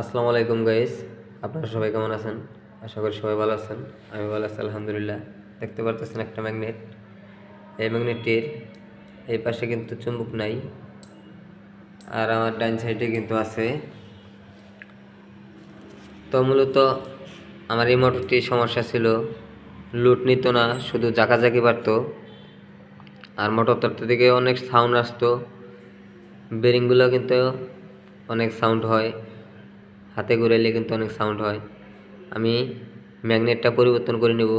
আসসালামু আলাইকুম গাইস, আপনারা সবাই কেমন আছেন? আশা করি সবাই ভালো আছেন। আমি ভালো আছি আলহামদুলিল্লাহ। দেখতে পারতেছেন একটা ম্যাগনেট। এই ম্যাগনেটটির এই পাশে কিন্তু চুম্বক নাই, আর আমার ডাইন সাইডে কিন্তু আছে। তো মূলত আমার এই মোটরটির সমস্যা ছিল, লুট নিত না, শুধু জাকাজাকি পারতো। আর মোটরটার থেকে অনেক সাউন্ড আসতো, বেরিংগুলো কিন্তু অনেক সাউন্ড হয়, হাতে ঘুরাইলে কিন্তু অনেক সাউন্ড হয়। আমি ম্যাগনেটটা পরিবর্তন করে নেব।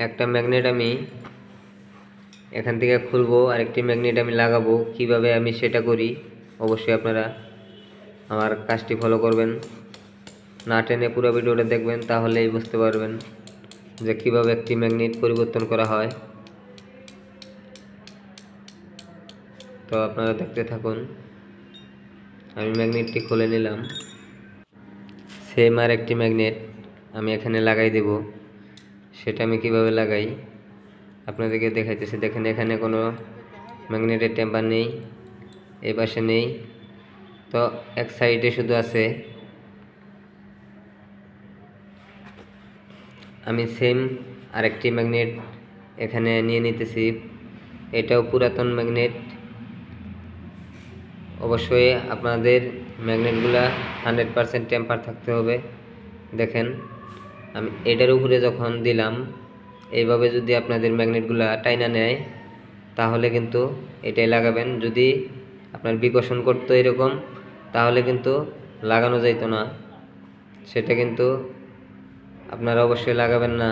একটা ম্যাগনেট আমি এখান থেকে খুলবো, আরেকটি ম্যাগনেট আমি লাগাবো। কিভাবে আমি সেটা করি অবশ্যই আপনারা আমার কাজটি ফলো করবেন, না টেনে পুরো ভিডিওটা দেখবেন, তাহলেই বুঝতে পারবেন যে কিভাবে একটি ম্যাগনেট পরিবর্তন করা হয়। তো আপনারা দেখতে থাকুন। আমি ম্যাগনেটটি খুলে নিলাম। সেম আর একটি ম্যাগনেট আমি এখানে লাগাই দেব। সেটা আমি কিভাবে লাগাই আপনাদেরকে দেখাইতেছি। দেখেন, এখানে কোনো ম্যাগনেটের টেম্পার নেই, এই পাশে নেই, তো এক সাইডে শুধু আছে। আমি সেম আরেকটি ম্যাগনেট এখানে নিয়ে নিতেছি। এটাও পুরাতন ম্যাগনেট। অবশ্যই আপনাদের ম্যাগনেটগুলা 100% টেম্পার থাকতে হবে। দেখেন, আমি এটার উপরে যখন দিলাম, এইভাবে যদি আপনাদের ম্যাগনেটগুলা টাইনা নেয় তাহলে কিন্তু এটাই লাগাবেন। যদি আপনার বিকর্ষণ করতো এরকম, তাহলে কিন্তু লাগানো যাইতো না। সেটা কিন্তু আপনারা অবশ্যই লাগাবেন না।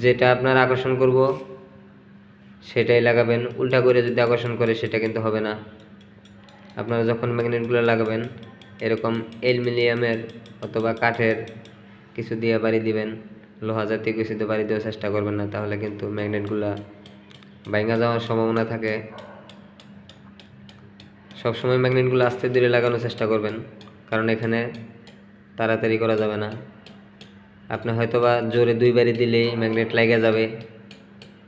যেটা আপনার আকর্ষণ করব সেটাই লাগাবেন। উল্টা করে যদি আকর্ষণ করে সেটা কিন্তু হবে না। আপনারা যখন ম্যাগনেটগুলো লাগাবেন, এরকম অ্যালুমিনিয়ামের অথবা কাঠের কিছু দিয়ে বাড়ি দিবেন, লোহা জাতীয় কিছু দিয়ে বাড়ি দেওয়ার চেষ্টা করবেন না, তাহলে কিন্তু ম্যাগনেটগুলা ভাঙা যাওয়ার সম্ভাবনা থাকে। সবসময় ম্যাগনেটগুলো আস্তে ধীরে লাগানোর চেষ্টা করবেন, কারণ এখানে তাড়াতাড়ি করা যাবে না। আপনি হয়তোবা জোরে 2 বাড়ি দিলেই ম্যাগনেট লেগে যাবে,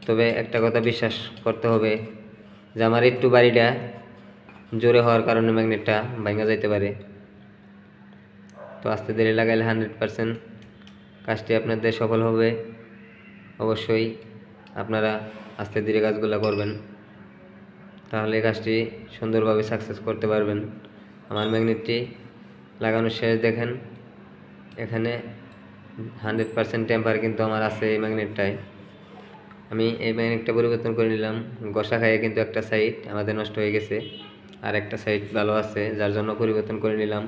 তবে একটা কথা বিশ্বাস করতে হবে যে আমার একটু বাড়িটা জোরে হওয়ার কারণে ম্যাগনেটটা ভাঙা যাইতে পারে। তো আস্তে ধীরে লাগাইলে 100% কাজটি আপনাদের সফল হবে। অবশ্যই আপনারা আস্তে ধীরে কাজগুলো করবেন, তাহলে কাজটি সুন্দরভাবে সাকসেস করতে পারবেন। আমার ম্যাগনেটটি লাগানো শেষ। দেখেন, এখানে 100% টেম্পার কিন্তু আমার আছে এই ম্যাগনেটটায়। আমি এই ম্যাগনেটটা পরিবর্তন করে নিলাম। ঘষা খাইয়ে কিন্তু একটা সাইড আমাদের নষ্ট হয়ে গেছে, আর একটা সাইড ভালো আছে, যার জন্য পরিবর্তন করে নিলাম।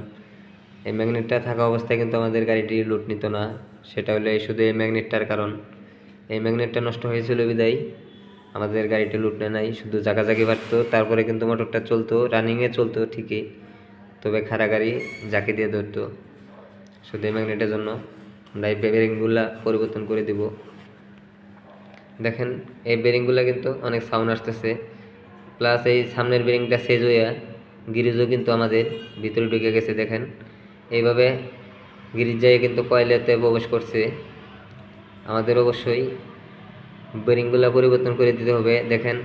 এই ম্যাগনেটটা থাকা অবস্থায় কিন্তু আমাদের গাড়িটি লুট নিত না। সেটা হলো শুধু এই ম্যাগনেটটার কারণ। এই ম্যাগনেটটা নষ্ট হয়েছিল বিদায় আমাদের গাড়িটি লুট নেয় নাই, শুধু জাগাজাগি বাড়তো। তারপরে কিন্তু মোটরটা চলতো, রানিংয়ে চলতো ঠিকই, তবে খাড়া গাড়ি জাকি দিয়ে ধরতো। শুধু এই ম্যাগনেটের জন্য আমরা এই বেরিংগুলা পরিবর্তন করে দিব। দেখেন, এই বেরিংগুলো কিন্তু অনেক সাউন্ড আসতেছে, প্লাস এই সামনের বেরিংটা সেজ হইয়া গিরিজও কিন্তু আমাদের ভিতরে ঢুকে গেছে। দেখেন, এইভাবে গিরিজ যায় কিন্তু কয়লাতে প্রবেশ করছে। আমাদের অবশ্যই বেরিংগুলো পরিবর্তন করে দিতে হবে। দেখেন,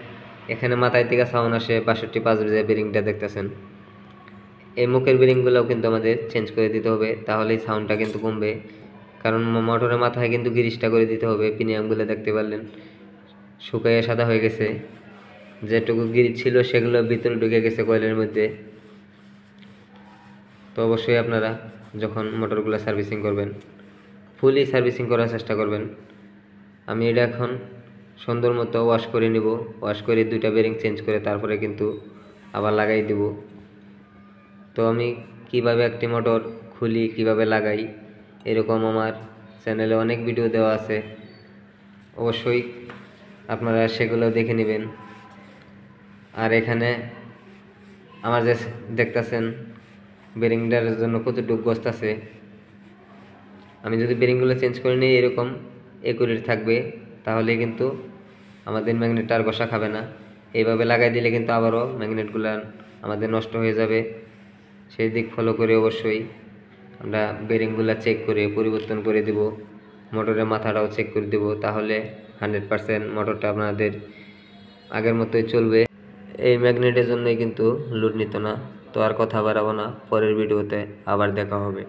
এখানে মাথায় থেকে সাউন্ড আসে 62.5 যে বেরিংটা দেখতেছেন, এই মুখের বেরিংগুলোও কিন্তু আমাদের চেঞ্জ করে দিতে হবে, তাহলেই সাউন্ডটা কিন্তু কমবে। কারণ মোটরের মাথায় কিন্তু গিরিজটা করে দিতে হবে। পিনিয়ামগুলো দেখতে পারলেন শুকাইয়ে সাদা হয়ে গেছে, যেটুকু গিরিজ ছিল সেগুলো ভিতরে ঢুকে গেছে কয়েলের মধ্যে। তো অবশ্যই আপনারা যখন মোটরগুলো সার্ভিসিং করবেন, ফুলি সার্ভিসিং করার চেষ্টা করবেন। আমি এটা এখন সুন্দর মতো ওয়াশ করে নিব। ওয়াশ করে 2টা বেরিং চেঞ্জ করে তারপরে কিন্তু আবার লাগাই দেব। তো আমি কিভাবে একটি মোটর খুলি, কিভাবে লাগাই, এরকম আমার চ্যানেলে অনেক ভিডিও দেওয়া আছে, অবশ্যই আপনারা সেগুলো দেখে নেবেন। আর এখানে আমার যে দেখতেছেন বেরিংটার জন্য কতটুকু গোস্ত আছে, আমি যদি বেরিংগুলো চেঞ্জ করে নিই এরকম একুরেট থাকবে, তাহলে কিন্তু আমাদের ম্যাগনেটটা আর ঘষা খাবে না। এইভাবে লাগাই দিলে কিন্তু আবারও ম্যাগনেটগুলো আমাদের নষ্ট হয়ে যাবে। সেই দিক ফলো করে অবশ্যই আমরা বেরিংগুলো চেক করে পরিবর্তন করে দেব। মোটরের মাথাটাও চেক করে দেব, তাহলে 100% মোটরটা আপনাদের আগের মতোই চলবে। এই ম্যাগনেটের জন্যই কিন্তু লুট নিত না। তো আর কথা বাড়াবো না, পরের ভিডিওতে আবার দেখা হবে।